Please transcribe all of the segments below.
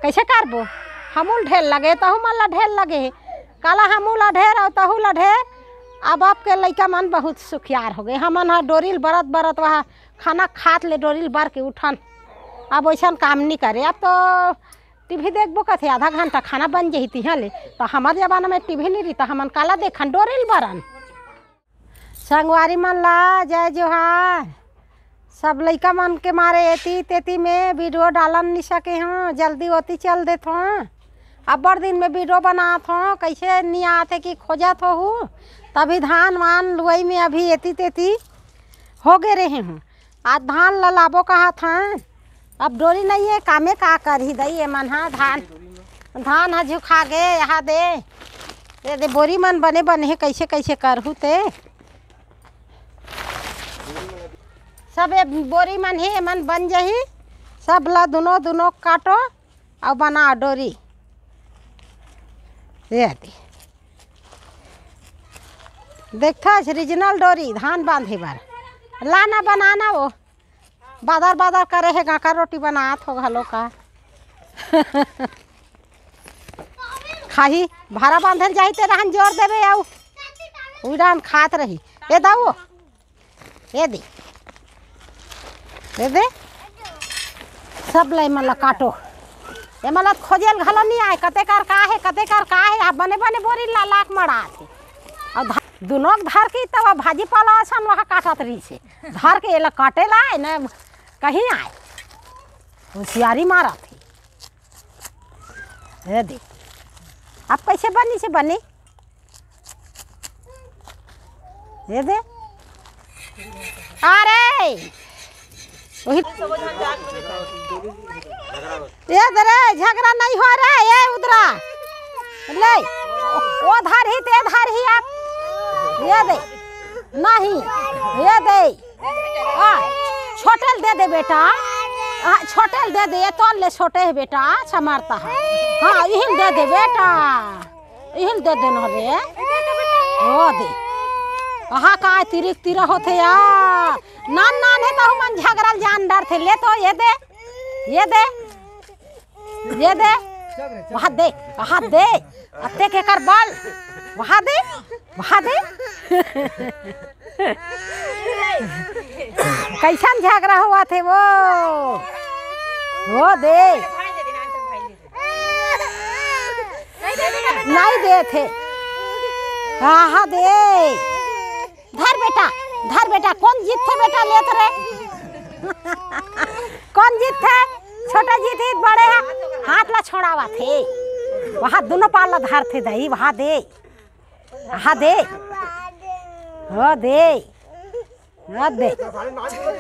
कैसे करबो हमूल ढेर लगे तहू मन ला ढेर लगे काला हमूला ढेर और तहू ला ढेर। अब आपके लड़का मन बहुत सुखियार हो गए हमन हा डोरिल बरत बरत वहाँ खाना खात ले डोरिल बर के उठन। अब वैसा काम नहीं करे अब तो टीवी देखबो कथे आधा घंटा खाना बन जही तिहाँ ले। तो हमारे जमाना में टीवी नहीं रही तो हमन काला देखन डोरिल बरन। संगवारी मन ला जय जोहार। सब लइका मन के मारे एती तेती में वीडियो डालन नहीं सके हों जल्दी होती चल देत हों। अब बड़ दिन में वीडियो बनात हों कैसे नहीं आते कि खोजत हो तभी धान वान लुआई में अभी एती तेती हो गए रहे हूँ। आज धान लाबो कहा था अब डोरी नहीं है कामे का कर ही दई मन हा धान हा झुका गे यहाँ दे बोरी मन बने बने कैसे कैसे करहूँ ते सब बोरी मन ही मन बन जही सब ला दोनों काटो और बना डोरी देखता रीजनल डोरी धान बांधे बार लाना बनाना वो बादर बादर करे है गाका रोटी बनात हो घलो का खाही भारा बांधल जाही ते रहन जोर देवे आउ उड़ान खात रही ए दाऊ ए दे सब लाई मला काटो ए मला खोजेल घलो नहीं आए कते कर का है आप बने बने बोरी लालाक मड़ा थे और दोनों धर की तब भाजी पाला सन वहाँ काटत रही से धर के एला काटे लाए न कहीं आए होशियारी मारा थी ये देख अब कैसे बनी से बनी ये दे अरे वही ये दरे झगड़ा नहीं हो रहा है ये उधरा ले वो धर ही ते धर ही आप ये दे नहीं ये दे छोटेल दे बेटा छोटेल दे ये तो ले छोटे है बेटा समारता है हाँ यही दे बेटा यही दे देना रे वो दे वहाँ का तिरिक तिरा होते यार नान है तो मन झगड़ल जान डर थे ले तो ये दे वहाँ दे अत्ते के कर बाल वहाँ दे कैसन झगड़ा हुआ थे वो दे नहीं दे थे हाँ दे धर बेटा कौन जीत थे बेटा लेत रे कौन जीत थे छोटा जीत ही बड़े हाथ ला छोड़ावा थे वहाँ दोनों पाल ला धर थे दही वहाँ दे हो दे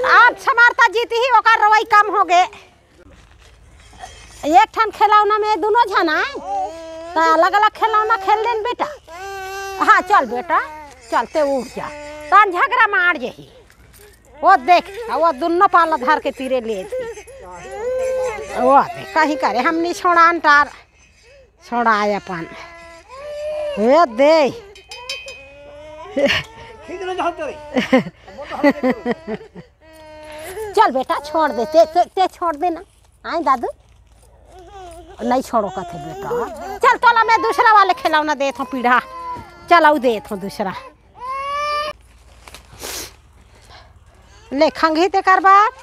आप समारता जीती ही ओकर रवई कम हो गए एक ठन खिलौना में दोनों जना तो अलग अलग खिलौना खेल लेन बेटा हाँ चल बेटा चलते उठ जा तन झगड़ा मार जही वो देख वो दोनों पाला धर के तीरे ले थी वो देख कहीं करे हमने छोड़ान टार छोड़ाए अपन ये दे चल बेटा छोड़ दे ते छोड़ देना आए दादू नहीं छोड़ो कथे बेटा चल तोला मैं दूसरा वाले खिलौना देत हूँ पीढ़ा चलाऊ देत हूँ दूसरा ले खंगी ते कर बात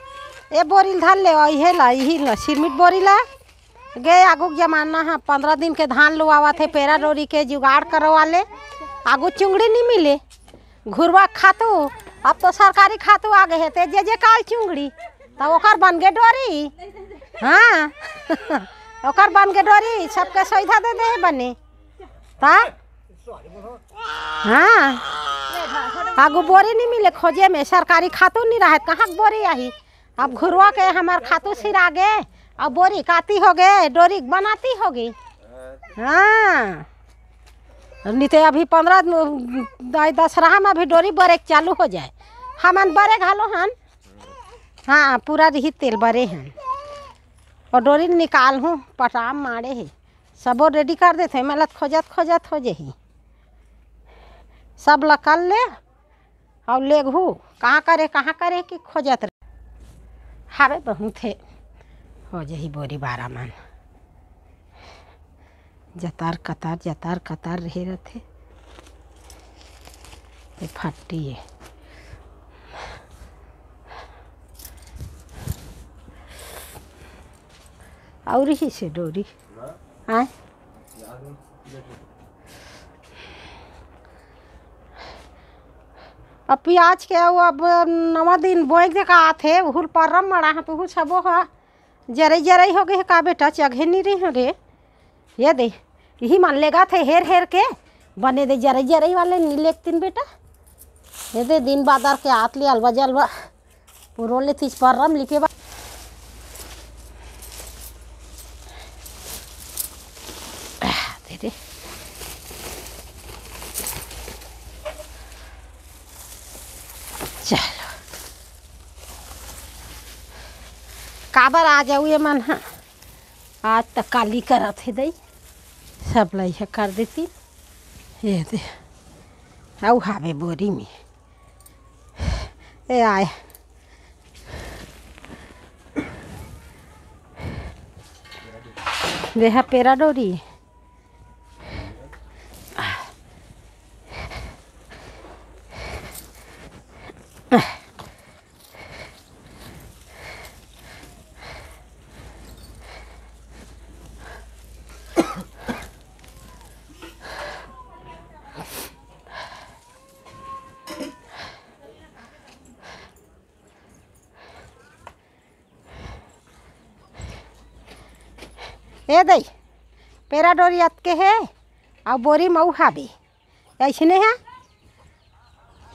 ए बोरी धर ले यही ला सिरमिट बोरी ला गए आगू जमाना हाँ 15 दिन के धान लुआवा थे पेरा डोरी के जुगाड़ करवा ले आगू चुंगड़ी नहीं मिले घुरवा खातू अब तो सरकारी खातू आ गए थे जे काल चुंगड़ी तब ओकर बन गए डोरी हाँ ओकर बन गए डोरी सबके सुविधा दे बने तब हाँ आगू बोरी नहीं मिले खोजे में सरकारी खातू नहीं रहा कहाँ बोरी आई अब घुरवा के हमार खातू सिर आ गए अब बोरी काती हो गए डोरी बनाती होगी हाँ नहीं तो अभी 15 दशहरा में अभी डोरी बरे चालू हो जाए हमन बरे घालो हन हाँ पूरा रही तेल बरे हैं और डोरी निकाल हूँ पटाम मारे है सबो रेडी कर देते मेलत खोजत हो जही सब लकल ले और लेघू कहाँ करे कि खोजत रहे हारे बहु थे हो जही बोरी 12 मन जतार कतार रहे रहते। ये फट्टी है। और ही से डोरी हाँ अब प्याज के अब नवा दिन बोए के का आथे उहुल परम मड़ा है तो छबो हा जरई हो गए का बेटा चघे नहीं रही रे ये दे यही मान लेगा थे हेर के बने दे जरई वाले नहीं लेकतीन बेटा ये दे दिन बादर के आत ले अलवा जलवा पुरो ले तीज परम लिपे बा दे दे चलो काबर आ जाऊ ये मन हाँ आज तक काली करत है दई सब लइहा कर देती ये दे आऊ हावे बोरी में ए आए देहा पेरा डोरी ए दई पेरा डोरी अत के है और बोरी मऊ हाबी ऐसे है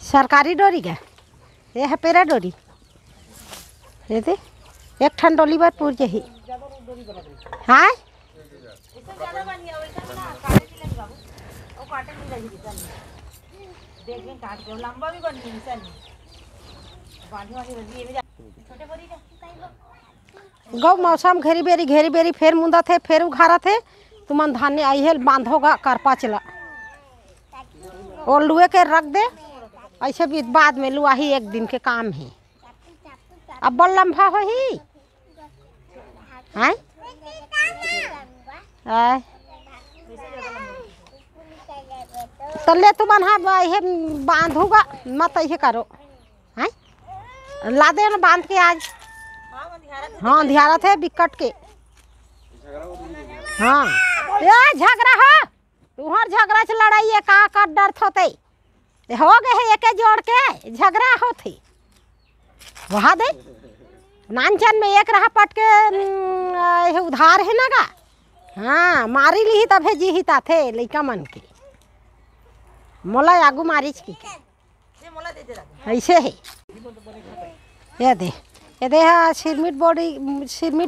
सरकारी डोरी का ये है पेरा डोरी ये दे एक ठन डोली बार पूर जही हाँ गौ मौसम घेरी बेरी फेर मुंदा थे फेर उघारा थे तुमन धाने आई है बांधोगा करपा चला और लुए के रख दे ऐसे भी बाद में लुआ ही एक दिन के काम है अब बड़ लम्बा हो ही हैं तले तुमन हाँ ये बांधूगा मत ये करो हैं ला दे ना बांध के आज हाँ ध्यारा थे बिकट के हाँ ये झगड़ा हो तुहर झगड़ा से लड़ाई है का डर होते हो गए एक जोड़ के झगड़ा होते वहाँ दे नानचन में एक रहा पट के उधार है ना का हाँ मारी ली तब है जी ही थे लइका मन के मोला आगू मारिच की ऐसे है ये दे सिरमिट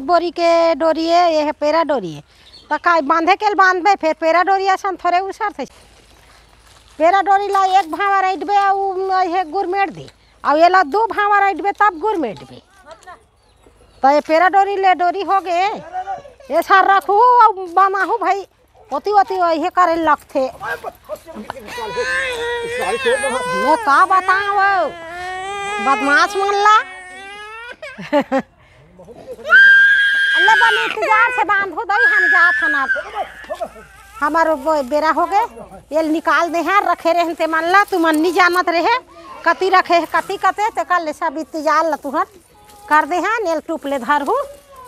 बोरी के डोरी है ये है पेरा डोरी है तो का बांधे के बांध बे फिर पेरा डोरी आसान थोड़े उसर थे पेरा डोरी ला एक भावा राइट बे ये गुरमेट दे और ये ला दो भावा राइट बे तब गुरमेट बे तो ये पेरा डोरी ले डोरी हो गए ये सार रखू और बनाहू भाई होती ये करे लगते मैं का बताऊँ बदमाश मल्ला अल्लाह बने इंतजार से बांधो दई हम जात हना हमारो बेरा हो गए ये निकाल दे हैं रखे रहते मान ला तुम नहीं जानत रहे कति रखे कति कते ते कल सब इंतजार ला तुहर कर दे हैं नेल टूप ले धर हूँ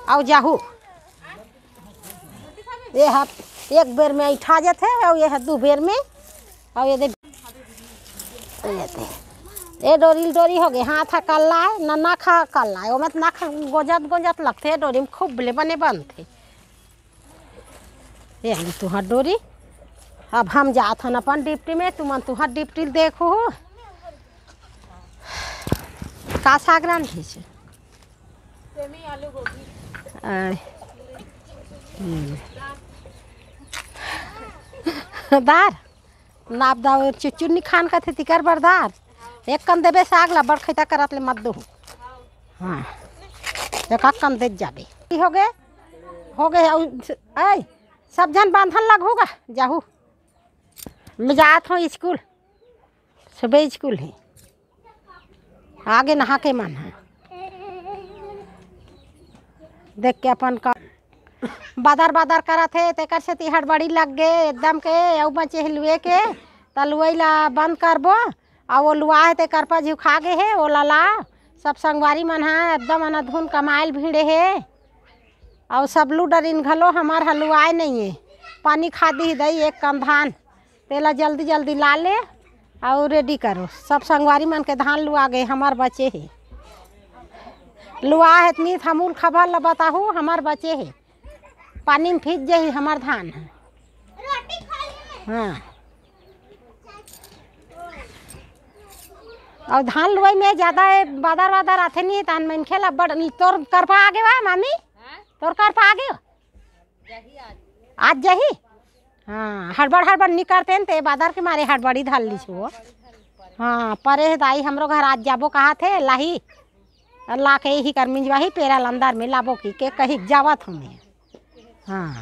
और जाहू ये है एक बेर में उठा जाते और ये है दो बेर में और ये ये डोरी हो गई हाथ कल लाए ना खा कल लाए वो मत ना गोजत लगते डोरी में खूब बले बने बनते ये तुहर डोरी अब हम जात हन अपन डिप्टी में तुम तुहर डिप्टी देखो का साग रांधी छे दार नाप दाव चुन्नी खान का थे तिकर बरदार एक कन देबे साग ला बड़ खैता करत ले मत दो हाँ एक कन दे जाबे हो गए ऐ सब जन बांधन लग होगा जाहू मैं जात हूँ स्कूल सुबह स्कूल है आगे नहा के मन है देख के अपन का बादर बादर करत हे तेकर से ती हड़बड़ी लग गे एकदम के अउ बचे हलुए के त लुवई ला बंद करबो और वो लुआ है तेकर पर झिउ खा गे हे ओला ला सब संगवारी मन ह एकदम अनधुन कमाइल भीड़े हे और सब लू डरिन घलो हमार हलुआए नहीं है पानी खा दी दई एक कम धान तेला जल्दी जल्दी ला ले और रेडी करो सब संगवारी मन के धान लुआ गए हमार बचे है लुआ है इतनी हमूल खबर ला बताहू हमार बचे है पानी में भीज जाही हमार धान है। हाँ और धान लुआई में ज़्यादा बादर वादर आते नहीं तान मन खेला बड़ तोर कर पा आगे वा मामी तोर कर पा आगे आज जही हाँ हड़बड़ नहीं करते ते बादर के मारे हड़बड़ी धल ली छो। हाँ परे दाई हमरो घर आज जाबो कहा थे लाही ला के ही कर मिंजवाही पेरा लंदर में लाबो की के कहीं जावत हमें। हाँ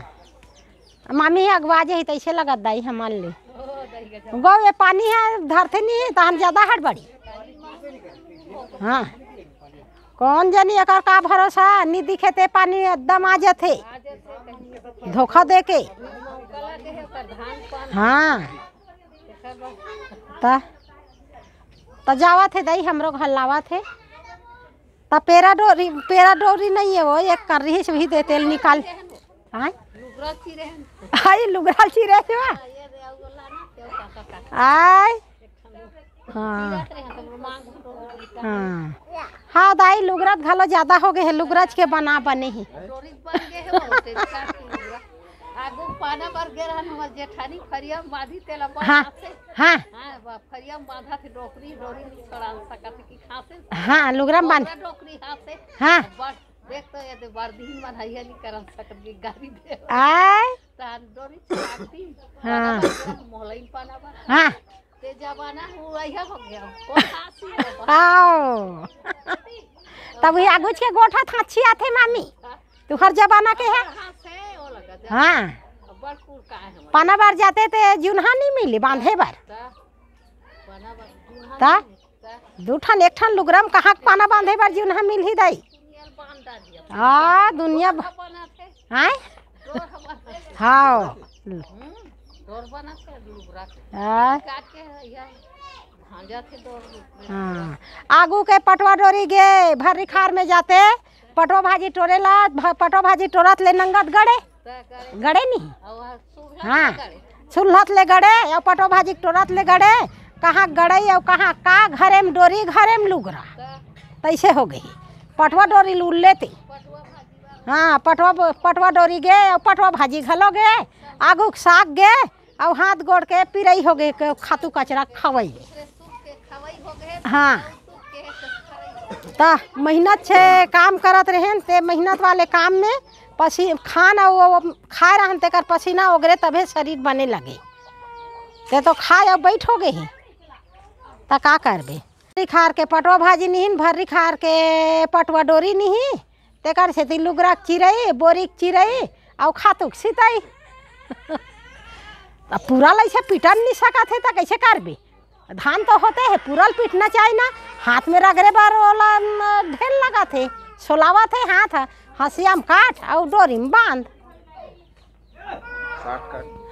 मामी अगवा जही तैसे लगत दाई हमार ले गो ये पानी है धरते नहीं तो हम ज़्यादा हड़बड़ी। हाँ कौन जानी एक का भरोसा नहीं दिखेते पानी एकदम आ जाते धोखा दे के। हाँ तो जावा थे दई हमरो घर लावा थे तो पेरा डोरी नहीं है वो एक कर रही से भी दे तेल निकाल हाय लुगराल चिरे आय। हाँ हाँ हाँ दाई लुगरत घलो ज्यादा हो गए है लुगरज के बना बने ही हाँ हाँ हाँ लुगरम बांध हाँ आय हाँ हाँ तब ये आगुच के गोठा था अच्छी आते मामी तू हर जमाना के है। हाँ पाना बार जाते थे जुन्हा नहीं मिली बांधे बार ता दू ठन एक ठन लुगरम कहाँ पाना बांधे बार जुन्हा मिल ही दई। हाँ दुनिया हाँ हाँ हाँ आगू के पटवा डोरी गे भर्री खार में जाते पटवा भाजी टोरेला पटवा भाजी टोरत ले नंगत गड़े गड़े नहीं। हाँ सुलहत ले गड़े और पटवा भाजी टोरत ले गड़े कहाँ गड़े और कहाँ का घरे में डोरी घरे में लुगरा तैसे हो गई पटवा डोरी लूल लेती। हाँ पटवा डोरी गे और पटवा भाजी घलो गे आगू साग गे और हाथ गोड़ के पिरई हो गए खातू कचरा खवई। हाँ तो मेहनत से काम करत रहें ते मेहनत वाले काम में खाना वो खाए रहन तेकर पसीना ओगरे तभे शरीर बने लगे ते तो खाए और बैठ हो गए तो का करबे। भर्री खार के पटवा भाजी नहीं भर्री खार के पटवा डोरी नहीं तेकर से लुगरा चिरई बोरी चिरई और खातुक सितई पूरा लैसे पिटन नहीं सका थे तो कैसे करबे धान तो होते है पूरल पीटना चाहिए ना हाथ में रगड़े बार वाला ढेर लगा थे सोलावा थे हाथ हंसिया में काट और डोरी में बांध।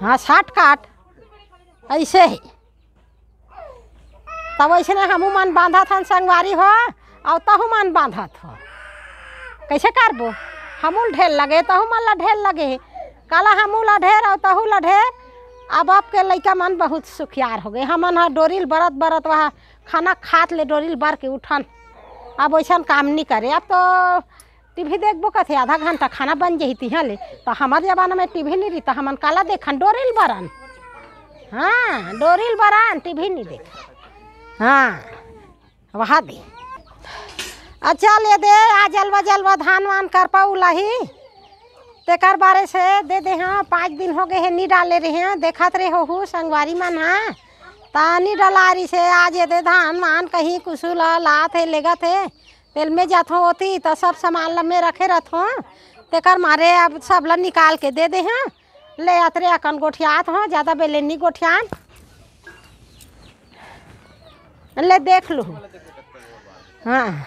हाँ 60 काट ऐसे ही तब ऐसे हमू मन बांधा था संगवारी हो और तहू मन बांधा था कैसे करबो हमूल ढेर लगे तहू मन ला ढेर लगे काला हमू ला ढेर और तहू ला ढेर। अब आपके लड़का मन बहुत सुखियार हो गए हमन हा डोरिल बरत बरत वहाँ खाना खात ले डोरिल बर के उठन अब वैसा काम नहीं करे। अब तो टीवी देखबो कथे आधा घंटा खाना बन जही तिहाँ ले तो हमारे जमाना में टीवी नहीं रही तो हमन काला देखन डोरिल बरन। हाँ डोरिल बरन टीवी नहीं देख। हाँ वहाँ दे अच्छा ले दे आ जलवा धान वान कर पाऊ लाही तेकर बारे से दे दे। हाँ 5 दिन हो गए हैं नहीं डाले रहे हैं देखत रहे हो संगवारी मन हाँ तानी डलारी से आज दे धान मान कहीं कुसुल ला थे लेगा थे तेल में जात होती तो सब सामान में रखे रहत हो तेकर मारे अब सब ला निकाल के दे दे। हाँ ले अतरे अकन गोठियात हो ज़्यादा बेले नहीं गोठियान ले देख लूँ। हाँ